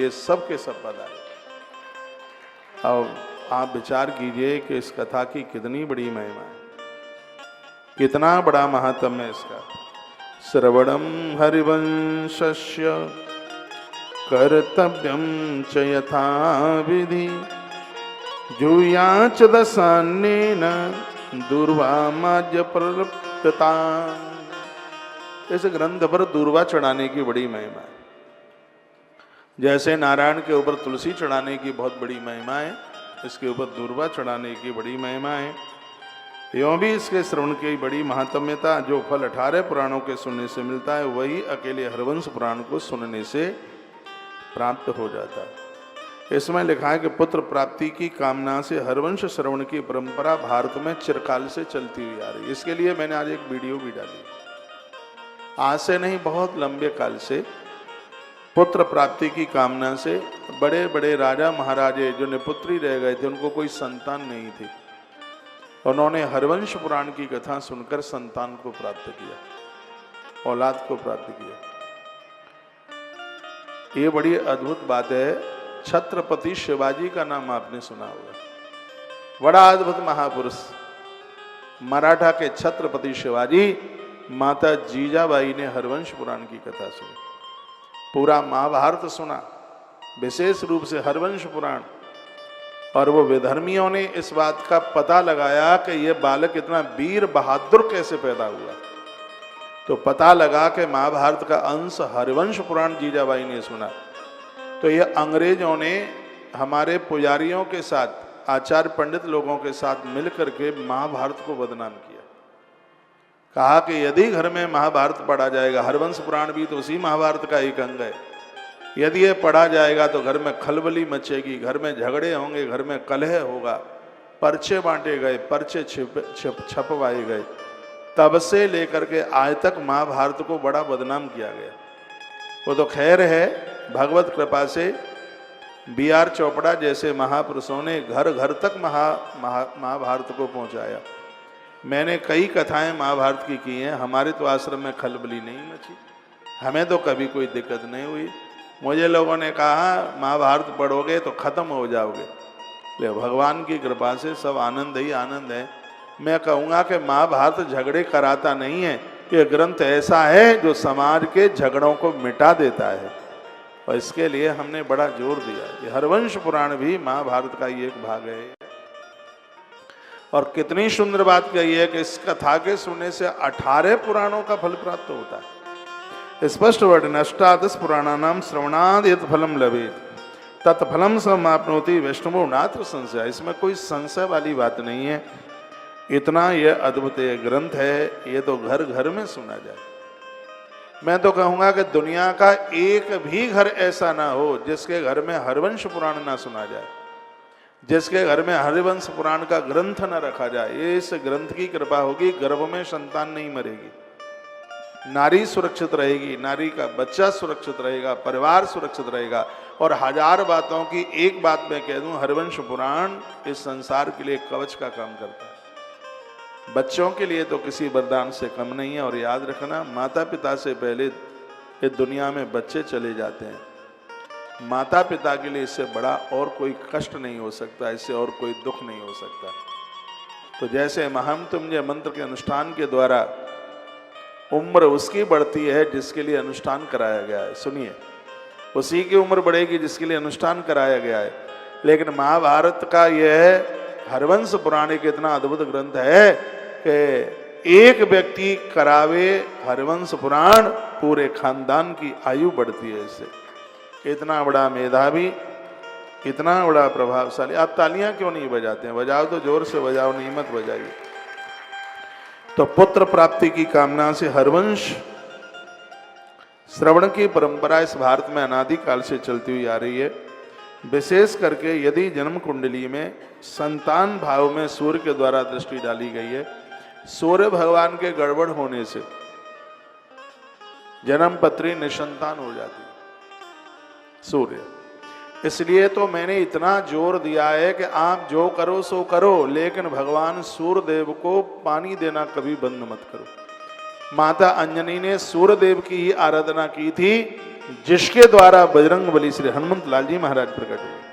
ये सब के सब पधारे। अब आप विचार कीजिए कि इस कथा की कितनी बड़ी महिमा है, कितना बड़ा महात्म्य है इसका। श्रवणम हरिवंशस्य कर्तव्यम च यथा विधि जूयाच दशान्येन दूर्वामाज्य प्रलप्यता। इस ग्रंथ पर दूर्वा चढ़ाने की बड़ी महिमा है। जैसे नारायण के ऊपर तुलसी चढ़ाने की बहुत बड़ी महिमा है, इसके ऊपर दूर्वा चढ़ाने की बड़ी महिमा है। यों भी इसके श्रवण की बड़ी महात्म्यता। जो फल 18 पुराणों के सुनने से मिलता है, वही अकेले हरवंश पुराण को सुनने से प्राप्त हो जाता है। इसमें लिखा है कि पुत्र प्राप्ति की कामना से हरवंश श्रवण की परंपरा भारत में चिरकाल से चलती हुई आ रही है। इसके लिए मैंने आज एक वीडियो भी डाली। आज से नहीं, बहुत लंबे काल से पुत्र प्राप्ति की कामना से बड़े बड़े राजा महाराजे जो निपुत्री रह गए थे, उनको कोई संतान नहीं थी, उन्होंने हरवंश पुराण की कथा सुनकर संतान को प्राप्त किया, औलाद को प्राप्त किया। ये बड़ी अद्भुत बात है। छत्रपति शिवाजी का नाम आपने सुना होगा, बड़ा अद्भुत महापुरुष। मराठा के छत्रपति शिवाजी, माता जीजाबाई ने हरवंश पुराण की कथा सुनी, पूरा महाभारत सुना, विशेष रूप से हरवंश पुराण। और वो विधर्मियों ने इस बात का पता लगाया कि ये बालक इतना वीर बहादुर कैसे पैदा हुआ। तो पता लगा कि महाभारत का अंश हरवंश पुराण जीजाबाई ने सुना। तो ये अंग्रेजों ने हमारे पुजारियों के साथ, आचार्य पंडित लोगों के साथ मिलकर के महाभारत को बदनाम किया। कहा कि यदि घर में महाभारत पढ़ा जाएगा, हरवंश पुराण भी तो उसी महाभारत का एक अंग है, यदि ये पढ़ा जाएगा तो घर में खलबली मचेगी, घर में झगड़े होंगे, घर में कलह होगा, पर्चे बांटे गए, पर्चे छपवाए गए। तब से लेकर के आज तक महाभारत को बड़ा बदनाम किया गया। वो तो खैर है, भगवत कृपा से B.R. चोपड़ा जैसे महापुरुषों ने घर घर तक महाभारत को पहुंचाया। मैंने कई कथाएं महाभारत की हैं। हमारे तो आश्रम में खलबली नहीं मची, हमें तो कभी कोई दिक्कत नहीं हुई। मुझे लोगों ने कहा महाभारत पढ़ोगे तो खत्म हो जाओगे, ले भगवान की कृपा से सब आनंद ही आनंद है। मैं कहूँगा कि महाभारत झगड़े कराता नहीं है, ये ग्रंथ ऐसा है जो समाज के झगड़ों को मिटा देता है, और इसके लिए हमने बड़ा जोर दिया। ये हरवंश पुराण भी महाभारत का ही एक भाग है। और कितनी सुंदर बात कही है कि इस कथा के सुनने से 18 पुराणों का फल प्राप्त होता है। स्पष्ट वर्णन अष्टादश पुराणानाम श्रवणाद यत् फलम लभेत तत्फलम समाप्नोति वैष्णवो नात्र संशय। इसमें कोई संशय वाली बात नहीं है। इतना यह अद्भुत ग्रंथ है, ये तो घर घर में सुना जाए। मैं तो कहूँगा कि दुनिया का एक भी घर ऐसा ना हो जिसके घर में हरवंश पुराण ना सुना जाए, जिसके घर में हरवंश पुराण का ग्रंथ न रखा जाए। ये इस ग्रंथ की कृपा होगी, गर्भ में संतान नहीं मरेगी, नारी सुरक्षित रहेगी, नारी का बच्चा सुरक्षित रहेगा, परिवार सुरक्षित रहेगा। और हजार बातों की एक बात मैं कह दूं, हरवंश पुराण इस संसार के लिए कवच का काम करता है। बच्चों के लिए तो किसी वरदान से कम नहीं है। और याद रखना, माता पिता से पहले इस दुनिया में बच्चे चले जाते हैं। माता पिता के लिए इससे बड़ा और कोई कष्ट नहीं हो सकता, इससे और कोई दुख नहीं हो सकता। तो जैसे महामृत्युंजय मंत्र के अनुष्ठान के द्वारा उम्र उसकी बढ़ती है जिसके लिए अनुष्ठान कराया गया है, सुनिए, उसी की उम्र बढ़ेगी जिसके लिए अनुष्ठान कराया गया है। लेकिन महाभारत का यह हरवंश पुराण एक इतना अद्भुत ग्रंथ है कि एक व्यक्ति करावे हरवंश पुराण, पूरे खानदान की आयु बढ़ती है इससे। इतना बड़ा मेधावी, इतना बड़ा प्रभावशाली। आप तालियां क्यों नहीं बजाते हैं? बजाओ तो जोर से बजाओ, नहीं मत बजाइए। तो पुत्र प्राप्ति की कामना से हरवंश श्रवण की परंपरा इस भारत में अनादिकाल से चलती हुई आ रही है। विशेष करके यदि जन्म कुंडली में संतान भाव में सूर्य के द्वारा दृष्टि डाली गई है, सूर्य भगवान के गड़बड़ होने से जन्म पत्री निसंतान हो जाती है सूर्य। इसलिए तो मैंने इतना जोर दिया है कि आप जो करो सो करो, लेकिन भगवान सूर्यदेव को पानी देना कभी बंद मत करो। माता अंजनी ने सूर्यदेव की ही आराधना की थी जिसके द्वारा बजरंग बली श्री हनुमंत लाल जी महाराज प्रकट हुए।